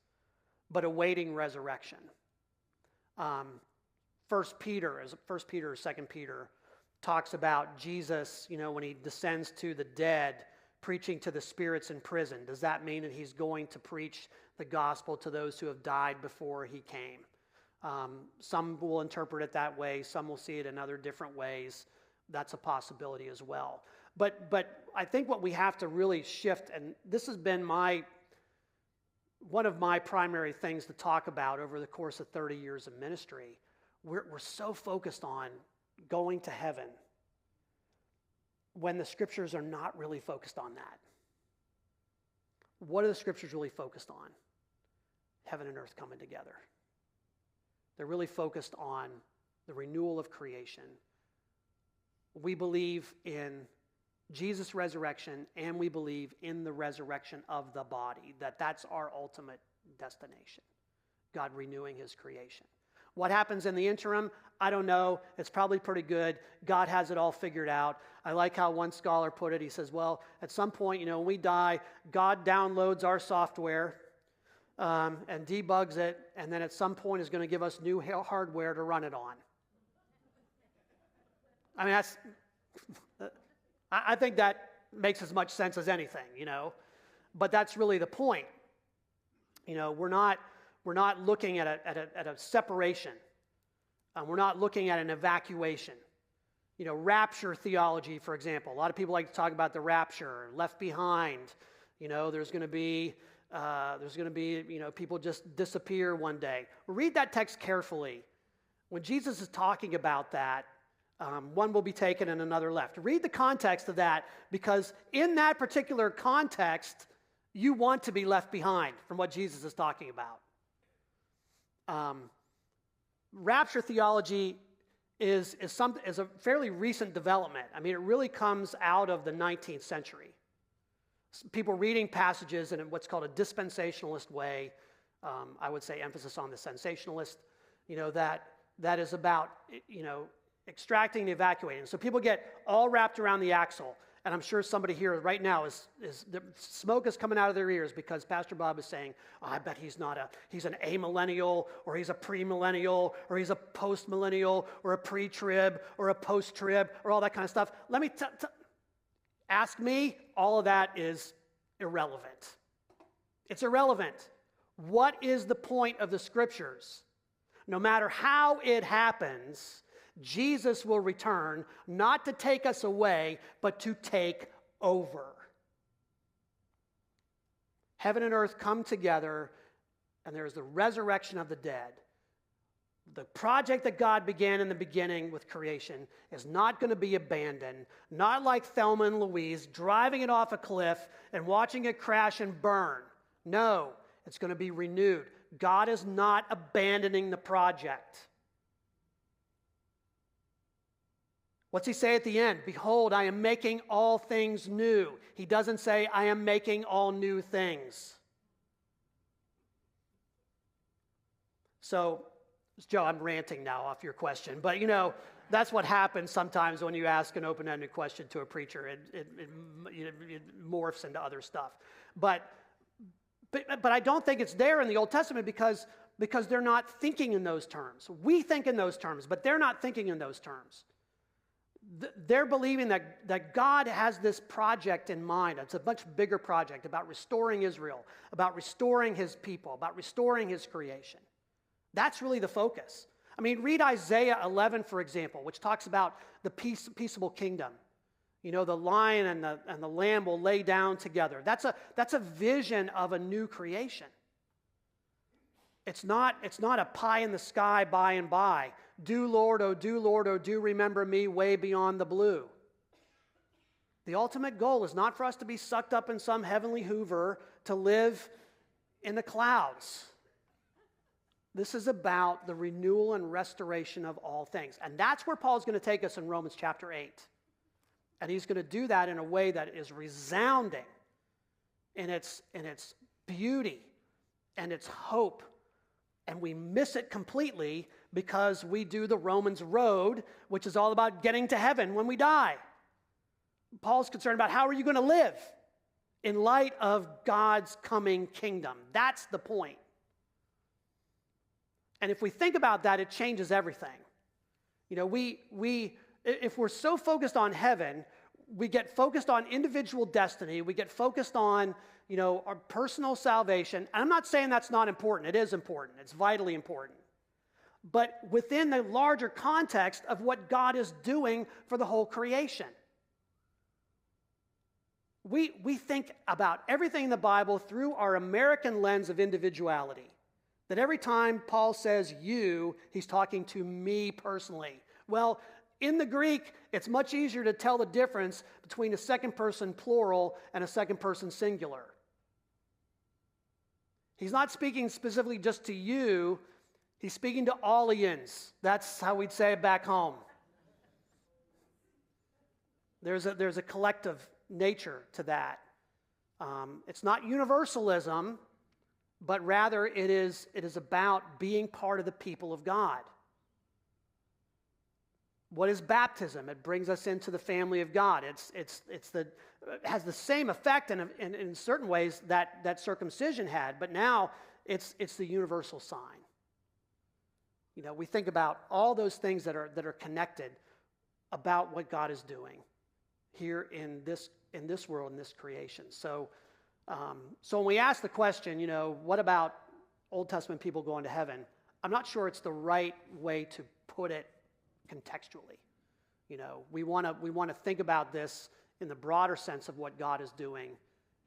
but awaiting resurrection. 1 Peter or 2 Peter talks about Jesus, when he descends to the dead, preaching to the spirits in prison. Does that mean that he's going to preach the gospel to those who have died before he came? Some will interpret it that way. Some will see it in other different ways. That's a possibility as well. But I think what we have to really shift, and this has been one of my primary things to talk about over the course of 30 years of ministry, we're so focused on going to heaven when the scriptures are not really focused on that. What are the scriptures really focused on? Heaven and earth coming together. They're really focused on the renewal of creation. We believe in Jesus' resurrection, and we believe in the resurrection of the body, that's our ultimate destination, God renewing his creation. What happens in the interim? I don't know. It's probably pretty good. God has it all figured out. I like how one scholar put it. He says, well, at some point, when we die, God downloads our software, and debugs it, and then at some point is going to give us new hardware to run it on. I mean, I think that makes as much sense as anything, but that's really the point. We're not looking at a separation. We're not looking at an evacuation. Rapture theology, for example. A lot of people like to talk about the rapture, left behind. There's going to be people just disappear one day. Read that text carefully. When Jesus is talking about that, one will be taken and another left. Read the context of that, because in that particular context, you want to be left behind from what Jesus is talking about. Rapture theology is a fairly recent development. I mean, it really comes out of the 19th century. People reading passages in what's called a dispensationalist way, I would say emphasis on the sensationalist, that is about, extracting and evacuating. So people get all wrapped around the axle. And I'm sure somebody here right now is the smoke is coming out of their ears because Pastor Bob is saying, I bet he's an amillennial, or he's a premillennial, or he's a postmillennial, or a pre-trib, or a post-trib, or all that kind of stuff. Let me ask me, all of that is irrelevant. It's irrelevant. What is the point of the scriptures? No matter how it happens, Jesus will return, not to take us away, but to take over. Heaven and earth come together, and there is the resurrection of the dead. The project that God began in the beginning with creation is not going to be abandoned, not like Thelma and Louise, driving it off a cliff and watching it crash and burn. No, it's going to be renewed. God is not abandoning the project. What's he say at the end? Behold, I am making all things new. He doesn't say, I am making all new things. So, Joe, I'm ranting now off your question, but that's what happens sometimes when you ask an open-ended question to a preacher. It morphs into other stuff. But I don't think it's there in the Old Testament because they're not thinking in those terms. We think in those terms, but they're not thinking in those terms. They're believing that God has this project in mind. It's a much bigger project about restoring Israel, about restoring his people, about restoring his creation. That's really the focus. I mean, read Isaiah 11, for example, which talks about the peaceable kingdom. The lion and the lamb will lay down together. That's a vision of a new creation. It's not a pie in the sky by and by. Do, Lord, oh, do remember me way beyond the blue. The ultimate goal is not for us to be sucked up in some heavenly Hoover to live in the clouds. This is about the renewal and restoration of all things. And that's where Paul's going to take us in Romans chapter 8. And he's going to do that in a way that is resounding in its beauty and its hope. And we miss it completely because we do the Romans road, which is all about getting to heaven when we die. Paul's concerned about how are you going to live in light of God's coming kingdom. That's the point. And if we think about that, it changes everything. If we're so focused on heaven, we get focused on individual destiny, we get focused on our personal salvation. And I'm not saying that's not important. It is important. It's vitally important. But within the larger context of what God is doing for the whole creation. We think about everything in the Bible through our American lens of individuality. That every time Paul says you, he's talking to me personally. Well, in the Greek, it's much easier to tell the difference between a second person plural and a second person singular. He's not speaking specifically just to you, he's speaking to allians. That's how we'd say it back home. There's a collective nature to that. It's not universalism, but rather it is about being part of the people of God. What is baptism? It brings us into the family of God. It has the same effect in certain ways that circumcision had, but now it's the universal sign. You know, we think about all those things that are connected about what God is doing here in this world, in this creation. So when we ask the question, you know, what about Old Testament people going to heaven? I'm not sure it's the right way to put it contextually. You know, we want to think about this in the broader sense of what God is doing.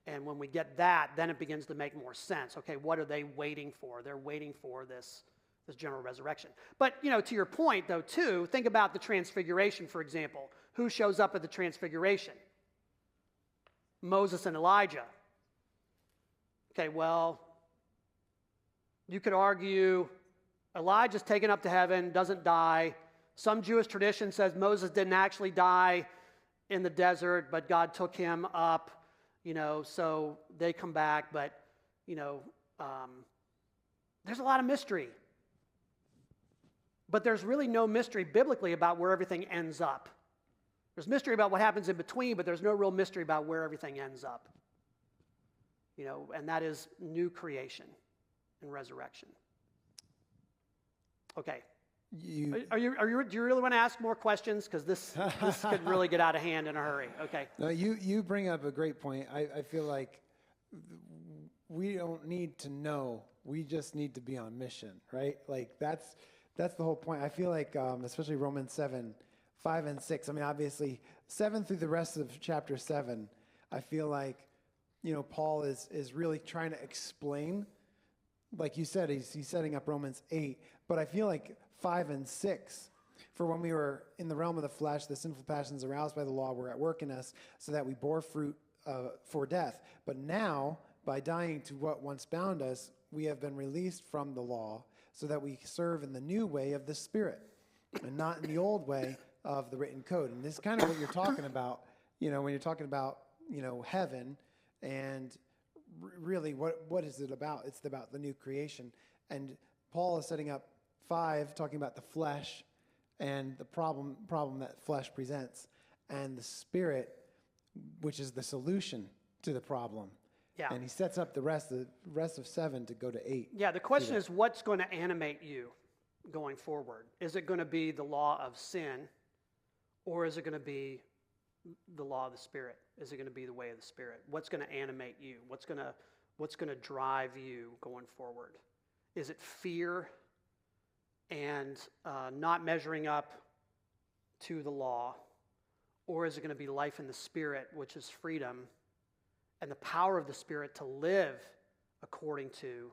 And when we get that, then it begins to make more sense. Okay, what are they waiting for? They're waiting for this general resurrection. But, you know, to your point, though, too, think about the transfiguration, for example. Who shows up at the transfiguration? Moses and Elijah. Okay, well, you could argue Elijah's taken up to heaven, doesn't die. Some Jewish tradition says Moses didn't actually die in the desert, but God took him up, you know, so they come back. But, you know, there's a lot of mystery. But there's really no mystery biblically about where everything ends up. There's mystery about what happens in between, but there's no real mystery about where everything ends up. You know, and that is new creation and resurrection. Okay. Do you really want to ask more questions? Because this could really get out of hand in a hurry. Okay. No, you bring up a great point. I feel like we don't need to know. We just need to be on mission, right? Like that's the whole point. I feel like, especially Romans 7, 5 and 6. I mean, obviously 7 through the rest of chapter 7. I feel like, you know, Paul is really trying to explain. Like you said, he's setting up Romans 8. But I feel like 5 and 6, for when we were in the realm of the flesh, the sinful passions aroused by the law were at work in us, so that we bore fruit for death. But now, by dying to what once bound us, we have been released from the law, so that we serve in the new way of the Spirit, and not in the old way of the written code. And this is kind of what you're talking about, you know, when you're talking about, you know, heaven, and really, what is it about? It's about the new creation. And Paul is setting up 5, talking about the flesh and the problem that flesh presents, and the Spirit, which is the solution to the problem. Yeah. And he sets up the rest of 7 to go to 8. Yeah, the question is, what's going to animate you going forward? Is it going to be the law of sin, or is it going to be the law of the Spirit? Is it going to be the way of the Spirit? What's going to animate you? What's going to drive you going forward? Is it fear and not measuring up to the law, or is it going to be life in the Spirit, which is freedom, and the power of the Spirit to live according to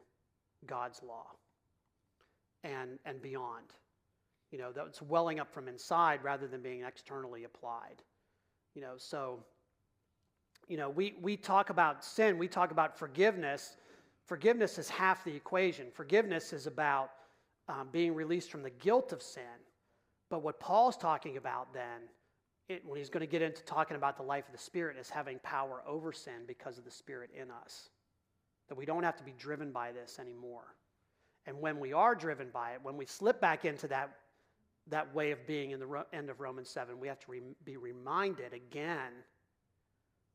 God's law and beyond? You know, that's welling up from inside rather than being externally applied. You know, so, you know, we talk about sin, we talk about forgiveness. Forgiveness is half the equation. Forgiveness is about being released from the guilt of sin. But what Paul's talking about then, when he's going to get into talking about the life of the Spirit, is having power over sin because of the Spirit in us. That we don't have to be driven by this anymore. And when we are driven by it, when we slip back into that way of being in the end of Romans 7, we have to be reminded again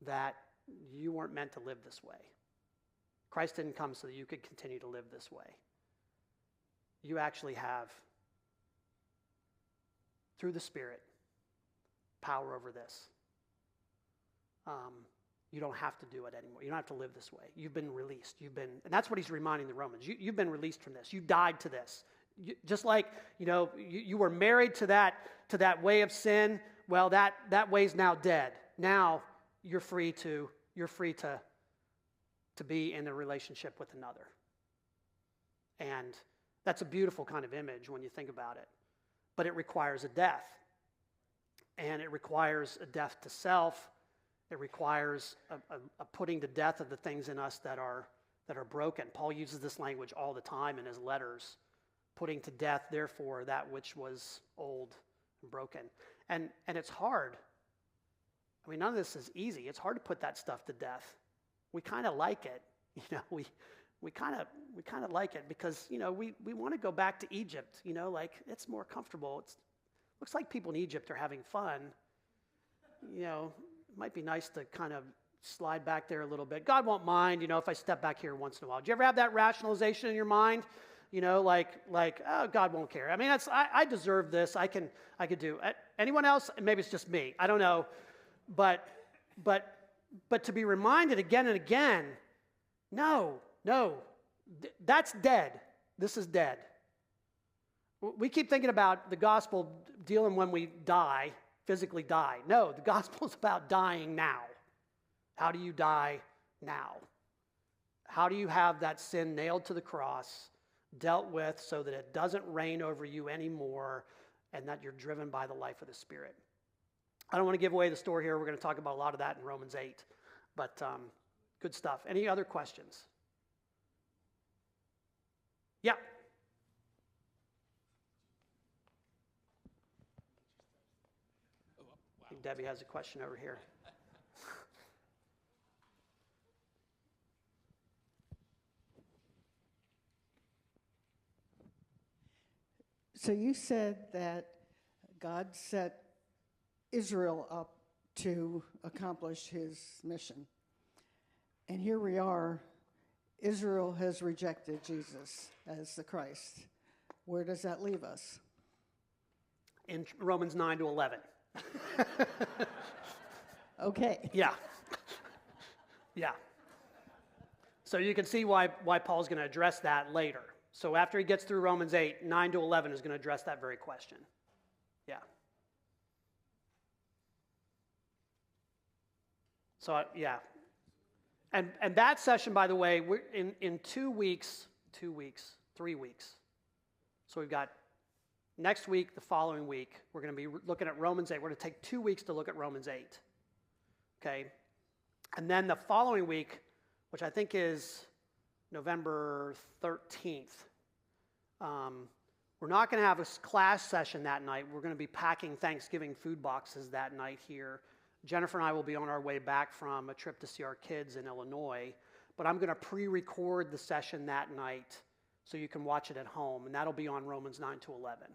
that you weren't meant to live this way. Christ didn't come so that you could continue to live this way. You actually have, through the Spirit, power over this. You don't have to do it anymore. You don't have to live this way. You've been released. And that's what he's reminding the Romans. You've been released from this. You died to this. Just like, you know, you were married to that way of sin. Well, that way's now dead. Now you're free to be in a relationship with another. And that's a beautiful kind of image when you think about it. But it requires a death. And it requires a death to self. It requires a putting to death of the things in us that are broken. Paul uses this language all the time in his letters. Putting to death, therefore, that which was old and broken. And it's hard. I mean, none of this is easy. It's hard to put that stuff to death. We kind of like it. You know, we kind of like it because, you know, we want to go back to Egypt. You know, like it's more comfortable. Looks like people in Egypt are having fun. You know, it might be nice to kind of slide back there a little bit. God won't mind, if I step back here once in a while. Do you ever have that rationalization in your mind? Like, oh, God won't care. I mean, I deserve this. I could do. Anyone else? Maybe it's just me. I don't know. But to be reminded again and again, no, that's dead. This is dead. We keep thinking about the gospel dealing when we die, physically die. No, the gospel is about dying now. How do you die now? How do you have that sin nailed to the cross, dealt with so that it doesn't reign over you anymore and that you're driven by the life of the Spirit? I don't want to give away the story here. We're going to talk about a lot of that in Romans 8. But good stuff. Any other questions? Yeah. I think Debbie has a question over here. So you said that God set Israel up to accomplish his mission. And here we are. Israel has rejected Jesus as the Christ. Where does that leave us? In Romans 9 to 11. Okay. Yeah. So you can see why Paul's going to address that later. So after he gets through Romans 8, 9 to 11 is going to address that very question. Yeah. So, yeah. And that session, by the way, we're in 2 weeks, 3 weeks. So we've got next week, the following week, we're going to be looking at Romans 8. We're going to take 2 weeks to look at Romans 8. Okay? And then the following week, which I think is November 13th, we're not going to have a class session that night. We're going to be packing Thanksgiving food boxes that night here. Jennifer and I will be on our way back from a trip to see our kids in Illinois, but I'm going to pre-record the session that night so you can watch it at home, and that'll be on Romans 9 to 11.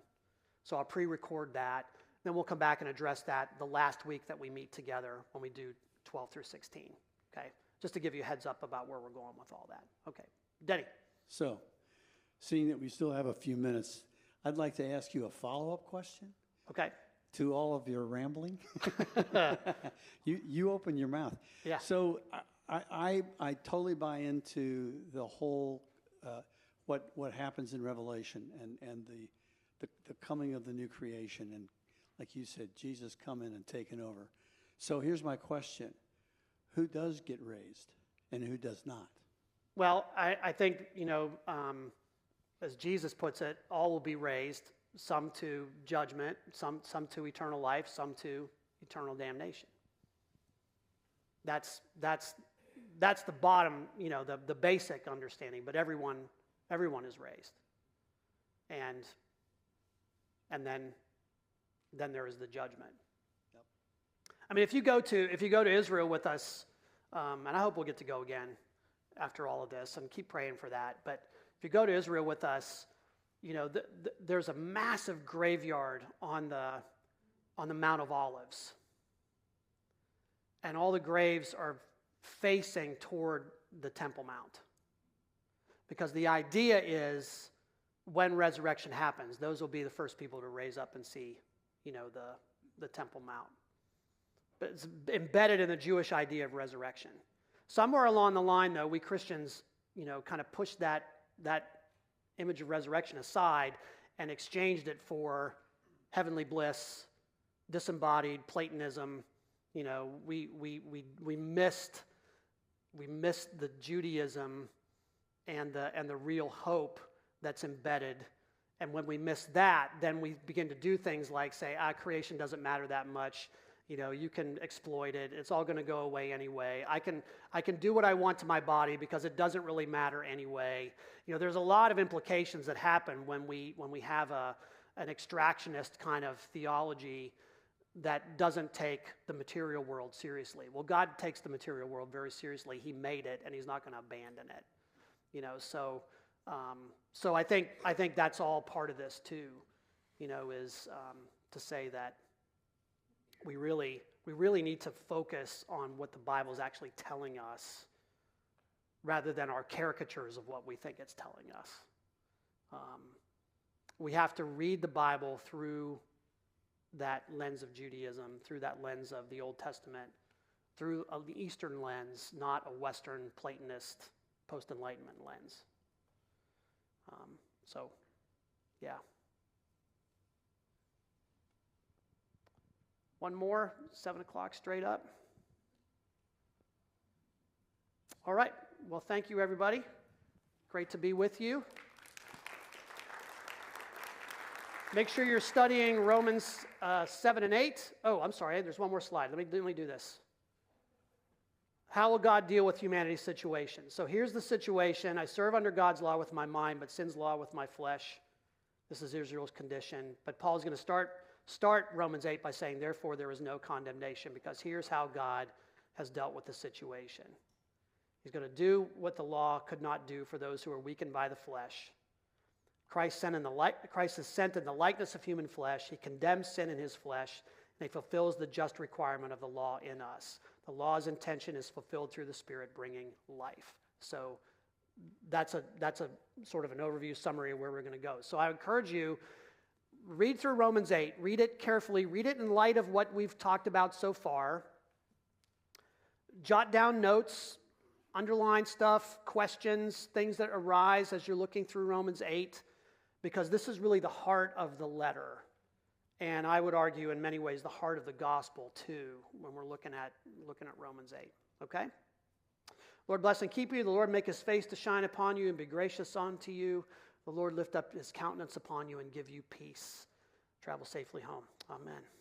So I'll pre-record that, then we'll come back and address that the last week that we meet together when we do 12 through 16, okay? Just to give you a heads up about where we're going with all that. Okay, Denny. So, seeing that we still have a few minutes, I'd like to ask you a follow-up question. Okay. To all of your rambling. You open your mouth. Yeah. So I totally buy into the whole what happens in Revelation and the coming of the new creation, and like you said, Jesus coming and taking over. So here's my question: who does get raised and who does not? Well, I think, as Jesus puts it, all will be raised, some to judgment, some to eternal life, some to eternal damnation. That's the bottom, the basic understanding, but everyone is raised. And then there is the judgment. Yep. I mean, if you go to Israel with us, and I hope we'll get to go again after all of this, and keep praying for that, but if you go to Israel with us, there's a massive graveyard on the Mount of Olives. And all the graves are facing toward the Temple Mount. Because the idea is when resurrection happens, those will be the first people to raise up and see, the Temple Mount. But it's embedded in the Jewish idea of resurrection. Somewhere along the line, though, we Christians, kind of pushed that image of resurrection aside and exchanged it for heavenly bliss, disembodied Platonism. We missed the Judaism and the real hope that's embedded. And when we miss that, then we begin to do things like say, creation doesn't matter that much. You can exploit it. It's all going to go away anyway. I can do what I want to my body because it doesn't really matter anyway. There's a lot of implications that happen when we have an extractionist kind of theology that doesn't take the material world seriously. Well, God takes the material world very seriously. He made it, and He's not going to abandon it. So I think that's all part of this too. Is to say that we really We really need to focus on what the Bible is actually telling us rather than our caricatures of what we think it's telling us. We have to read the Bible through that lens of Judaism, through that lens of the Old Testament, through the Eastern lens, not a Western Platonist post-Enlightenment lens. Yeah. One more, 7 o'clock straight up. All right. Well, thank you, everybody. Great to be with you. Make sure you're studying Romans 7 and 8. Oh, I'm sorry. There's one more slide. Let me do this. How will God deal with humanity's situation? So here's the situation. I serve under God's law with my mind, but sin's law with my flesh. This is Israel's condition. But Paul's going to start Romans 8 by saying, therefore, there is no condemnation, because here's how God has dealt with the situation. He's going to do what the law could not do for those who are weakened by the flesh. Christ is sent in the likeness of human flesh. He condemns sin in his flesh, and he fulfills the just requirement of the law in us. The law's intention is fulfilled through the Spirit, bringing life. So that's a sort of an overview summary of where we're going to go. So I encourage you, read through Romans 8. Read it carefully. Read it in light of what we've talked about so far. Jot down notes, underline stuff, questions, things that arise as you're looking through Romans 8, because this is really the heart of the letter. And I would argue in many ways the heart of the gospel too, when we're looking at Romans 8. Okay? Lord bless and keep you. The Lord make his face to shine upon you and be gracious unto you. The Lord lift up his countenance upon you and give you peace. Travel safely home. Amen.